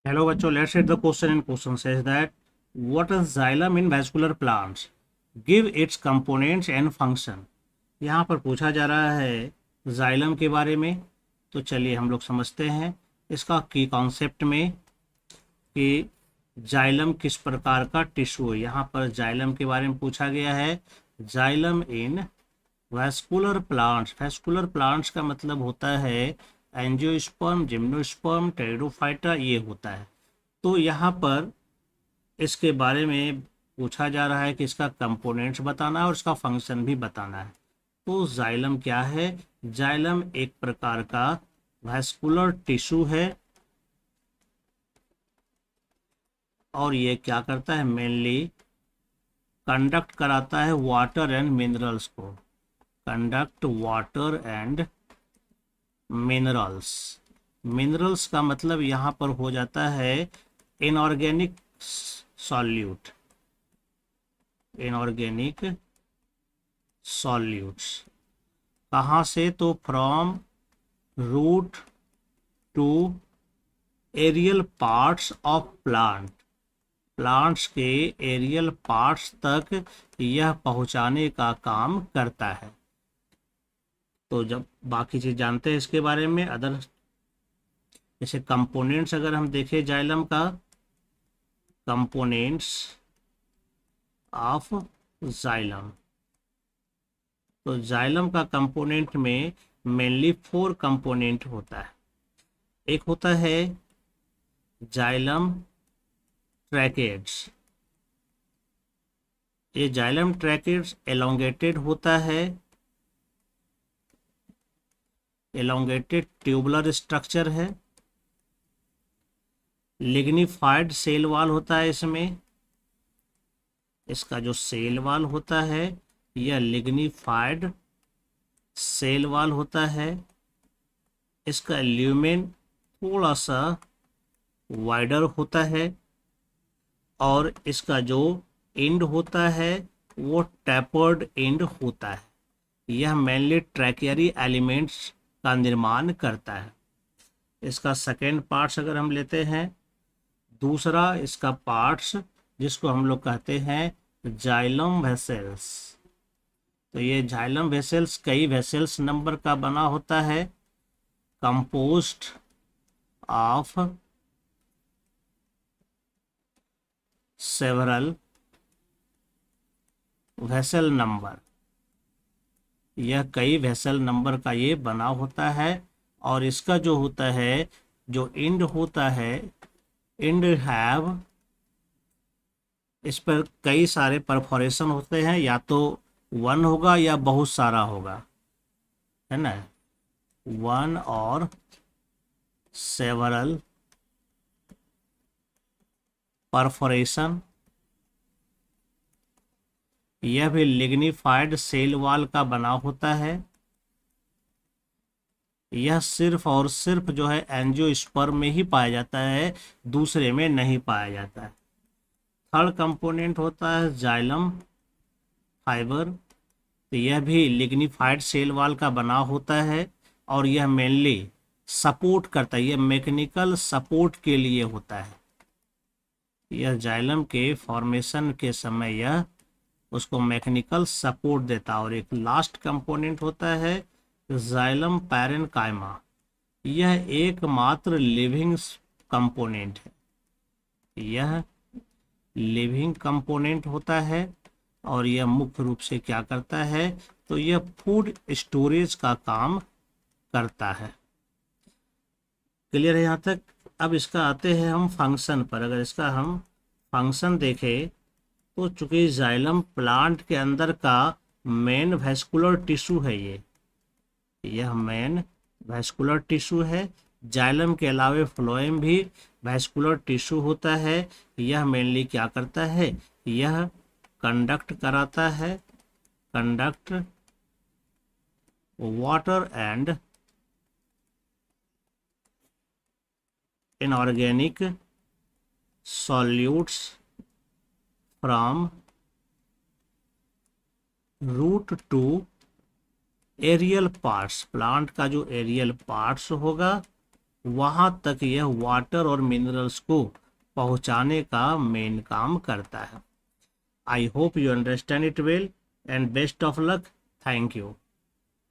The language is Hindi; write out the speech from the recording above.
Hello बच्चों, let's read the question. In question says that what is xylem in vascular plants? Give its components and function. यहाँ पर पूछा जा रहा है जाइलम के बारे में। तो चलिए हम लोग समझते हैं इसका की कॉन्सेप्ट में कि जाइलम किस प्रकार का टिश्यू है। यहाँ पर जाइलम के बारे में पूछा गया है। जाइलम इन वैस्कुलर प्लांट्स। वैस्कुलर प्लांट्स का मतलब होता है एंजियोस्पर्म, जिम्नोस्पर्म, टेरिडोफाइटा, ये होता है। तो यहाँ पर इसके बारे में पूछा जा रहा है कि इसका कंपोनेंट्स बताना है और इसका फंक्शन भी बताना है। तो जाइलम क्या है? जाइलम एक प्रकार का वैस्कुलर टिश्यू है और ये क्या करता है? मेनली कंडक्ट कराता है वाटर एंड मिनरल्स को। Conduct water and minerals. Minerals का मतलब यहाँ पर हो जाता है इनऑर्गेनिक सॉल्यूट। इनऑर्गेनिक सॉल्यूट्स कहाँ से? तो from root to aerial parts of plant. Plants के एरियल पार्ट्स तक यह पहुंचाने का काम करता है। तो जब बाकी चीज जानते हैं इसके बारे में, अदर जैसे कंपोनेंट्स अगर हम देखें जाइलम का, कंपोनेंट्स ऑफ जाइलम, तो जाइलम का कंपोनेंट में मेनली 4 कंपोनेंट होता है। एक होता है जाइलम ट्रैकेट्स। ये जाइलम ट्रैकेट्स एलोंगेटेड होता है, एलोंगेटेड ट्यूबुलर स्ट्रक्चर है। लिग्निफाइड सेल वॉल होता है इसमें। इसका जो सेल वॉल होता है यह लिग्निफाइड सेल वॉल होता है। इसका ल्यूमेन थोड़ा सा वाइडर होता है और इसका जो एंड होता है वो टैपर्ड एंड होता है। यह मेनली ट्रैकियरी एलिमेंट्स का निर्माण करता है। इसका सेकेंड पार्ट्स अगर हम लेते हैं, दूसरा इसका पार्ट्स जिसको हम लोग कहते हैं जाइलम वेसल्स। तो ये जाइलम वेसल्स कई वेसल्स नंबर का बना होता है, composed of several vessel number. यह कई वेसल नंबर का ये बना होता है और इसका जो होता है, जो एंड होता है, एंड हैव, इस पर कई सारे परफोरेशन होते हैं, या तो 1 होगा या बहुत सारा होगा, है ना। 1 और सेवरल परफोरेशन। यह भी लिग्निफाइड सेल वॉल का बना होता है। यह सिर्फ और सिर्फ जो है एंजियोस्पर्म में ही पाया जाता है, दूसरे में नहीं पाया जाता है। थर्ड कंपोनेंट होता है जाइलम फाइबर। तो यह भी लिग्निफाइड सेल वॉल का बना होता है और यह मेनली सपोर्ट करता है, यह मैकेनिकल सपोर्ट के लिए होता है। यह जाइलम के फॉर्मेशन के समय यह उसको मैकेनिकल सपोर्ट देता है। और एक लास्ट कंपोनेंट होता है जाइलम पैरेन्काइमा। यह एकमात्र लिविंग कंपोनेंट है। यह लिविंग कंपोनेंट होता है और यह मुख्य रूप से क्या करता है? तो यह फूड स्टोरेज का काम करता है। क्लियर है यहाँ तक? अब इसका आते हैं हम फंक्शन पर। अगर इसका हम फंक्शन देखें तो चूंकि जाइलम प्लांट के अंदर का मेन वैस्कुलर टिश्यू है, यह मेन वैस्कुलर टिश्यू है। जाइलम के अलावा फ्लोएम भी वैस्कुलर टिश्यू होता है। यह मेनली क्या करता है? यह कंडक्ट कराता है, conduct water and inorganic solutes from root to aerial parts. Plant का जो एरियल पार्ट्स होगा वहां तक यह वाटर और मिनरल्स को पहुंचाने का मेन काम करता है। I hope you understand it well and best of luck. Thank you.